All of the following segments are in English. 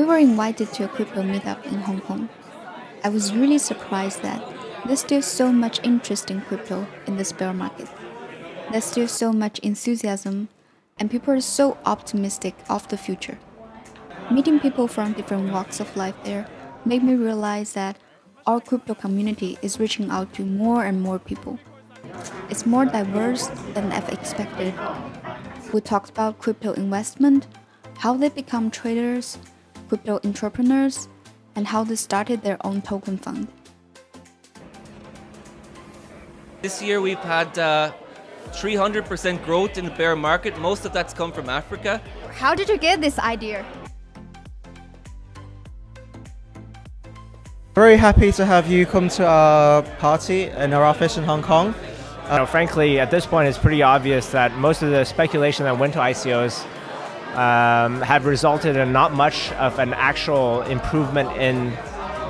We were invited to a crypto meetup in Hong Kong. I was really surprised that there's still so much interest in crypto in this bear market. There's still so much enthusiasm, and people are so optimistic of the future. Meeting people from different walks of life there made me realize that our crypto community is reaching out to more and more people. It's more diverse than I've expected. We talked about crypto investment, how they become traders, crypto entrepreneurs, and how they started their own token fund. This year we've had 300% growth in the bear market. Most of that's come from Africa. How did you get this idea? Very happy to have you come to our party in our office in Hong Kong. Frankly, at this point, it's pretty obvious that most of the speculation that went to ICOs have resulted in not much of an actual improvement in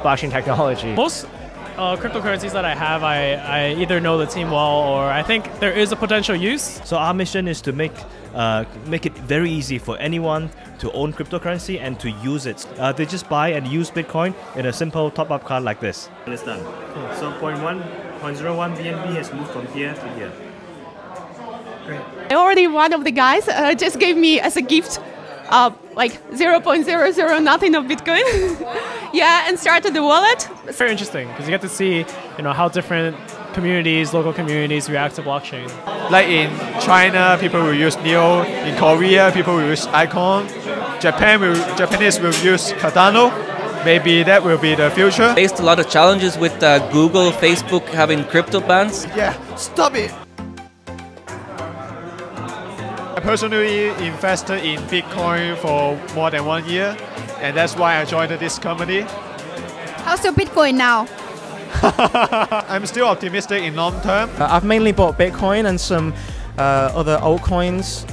blockchain technology. Most cryptocurrencies that I have, I either know the team well or I think there is a potential use. So our mission is to make it very easy for anyone to own cryptocurrency and to use it. They just buy and use Bitcoin in a simple top-up card like this. And it's done. So 0.01 BNB has moved from here to here. Great. Already one of the guys just gave me as a gift like 0.00 nothing of Bitcoin. Yeah, and started the wallet. It's very interesting because you get to see, how different communities, local communities react to blockchain. Like in China, people will use Neo. In Korea, people will use Icon. Japanese will use Cardano. Maybe that will be the future. Faced a lot of challenges with Google, Facebook having crypto bans. Yeah, stop it. I personally invested in Bitcoin for more than 1 year, and that's why I joined this company. How's your Bitcoin now? I'm still optimistic in long term. I've mainly bought Bitcoin and some other altcoins.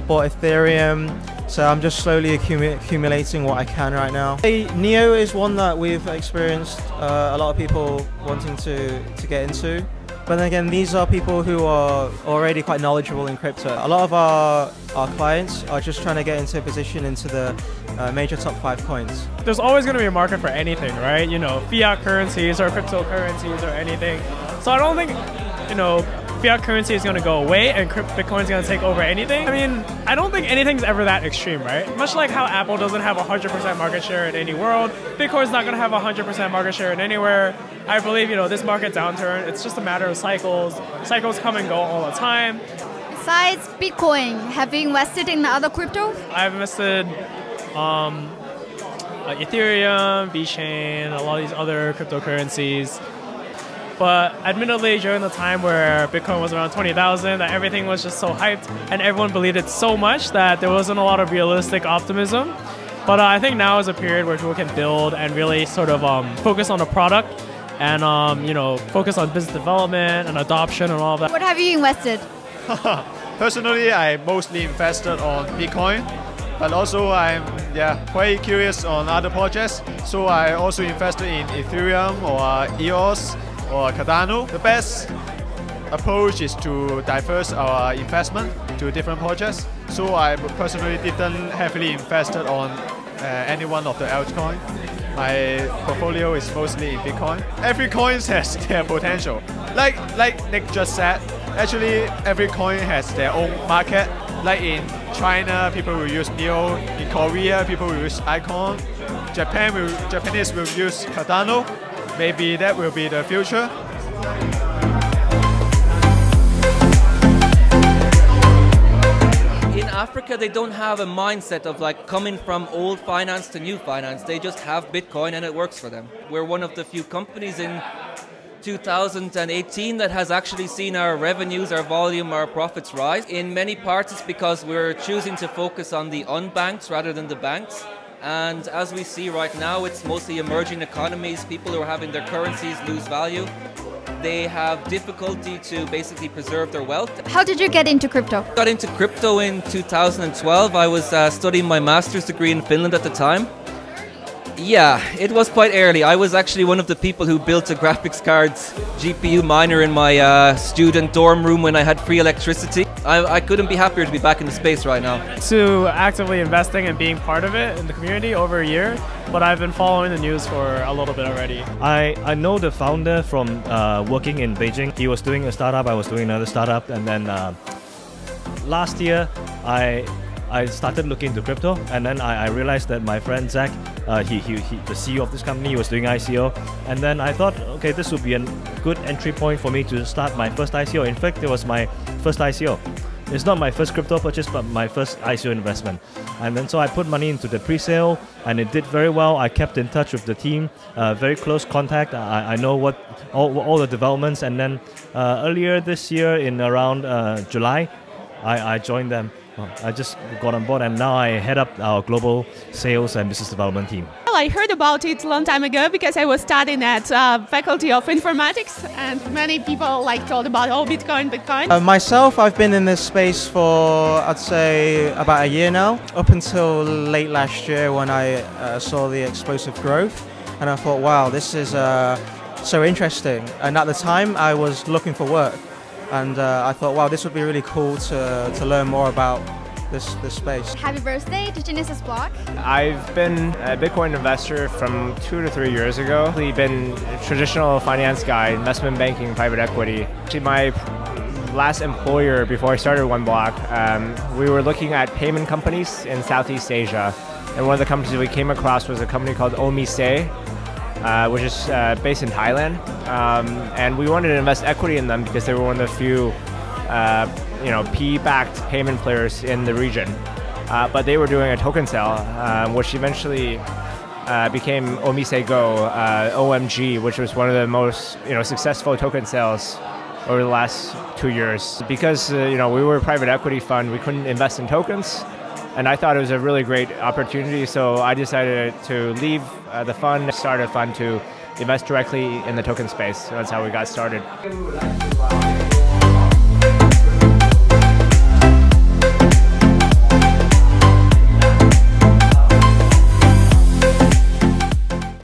Bought Ethereum, so I'm just slowly accumulating what I can right now. Neo is one that we've experienced a lot of people wanting to get into. But then again, these are people who are already quite knowledgeable in crypto. A lot of our clients are just trying to get into a position into the major top 5 coins. There's always going to be a market for anything, right? Fiat currencies or cryptocurrencies or anything. So I don't think, fiat currency is going to go away and Bitcoin is going to take over anything. I mean, I don't think anything's ever that extreme, right? Much like how Apple doesn't have 100% market share in any world, Bitcoin's not going to have 100% market share in anywhere. I believe, this market downturn, it's just a matter of cycles. Cycles come and go all the time. Besides Bitcoin, have you invested in other crypto? I've invested Ethereum, VeChain, a lot of these other cryptocurrencies. But admittedly, during the time where Bitcoin was around 20,000, that everything was just so hyped and everyone believed it so much that there wasn't a lot of realistic optimism. But I think now is a period where people can build and really sort of focus on the product and focus on business development and adoption and all of that. What have you invested? Personally, I mostly invested on Bitcoin, but also I'm quite curious on other projects. So I also invested in Ethereum or EOS or Cardano. The best approach is to diverse our investment to different projects. So I personally didn't heavily invested on any one of the altcoin. My portfolio is mostly in Bitcoin. Every coin has their potential. Like Nick just said, actually every coin has their own market. Like in China, people will use Neo. In Korea, people will use Icon. Japanese will use Cardano. Maybe that will be the future. In Africa, they don't have a mindset of coming from old finance to new finance. They just have Bitcoin and it works for them. We're one of the few companies in 2018 that has actually seen our revenues, our volume, our profits rise. In many parts, it's because we're choosing to focus on the unbanked rather than the banks. And as we see right now, it's mostly emerging economies, people who are having their currencies lose value. They have difficulty to basically preserve their wealth. How did you get into crypto? Got into crypto in 2012. I was studying my master's degree in Finland at the time. Yeah, it was quite early. I was actually one of the people who built a graphics card's GPU miner in my student dorm room when I had free electricity. I couldn't be happier to be back in the space right now. To actively investing and being part of it in the community over a year, but I've been following the news for a little bit already. I know the founder from working in Beijing. He was doing a startup, I was doing another startup, and then last year I started looking into crypto, and then I realized that my friend Zach, he the CEO of this company, was doing ICO, and then I thought, okay, this would be a good entry point for me to start my first ICO. In fact, it was my first ICO. It's not my first crypto purchase, but my first ICO investment. And then so I put money into the pre-sale, and it did very well. I kept in touch with the team, very close contact. I know what all the developments, and then earlier this year in around July, I joined them. I just got on board, and now I head up our global sales and business development team. Well, I heard about it a long time ago because I was studying at Faculty of Informatics, and many people told about Bitcoin. Myself, I've been in this space for, I'd say, about a year now, up until late last year when I saw the explosive growth, and I thought, wow, this is so interesting. And at the time, I was looking for work. And I thought, wow, this would be really cool to learn more about this space. Happy birthday to Genesis Block. I've been a Bitcoin investor from 2 to 3 years ago. I've been a traditional finance guy, investment banking, private equity. Actually, my last employer before I started OneBlock, we were looking at payment companies in Southeast Asia. And one of the companies we came across was a company called Omise, which is based in Thailand, and we wanted to invest equity in them because they were one of the few, PE-backed payment players in the region. But they were doing a token sale, which eventually became Omise Go, OMG, which was one of the most successful token sales over the last 2 years. Because we were a private equity fund, we couldn't invest in tokens. And I thought it was a really great opportunity, so I decided to leave the fund, start a fund to invest directly in the token space. So that's how we got started.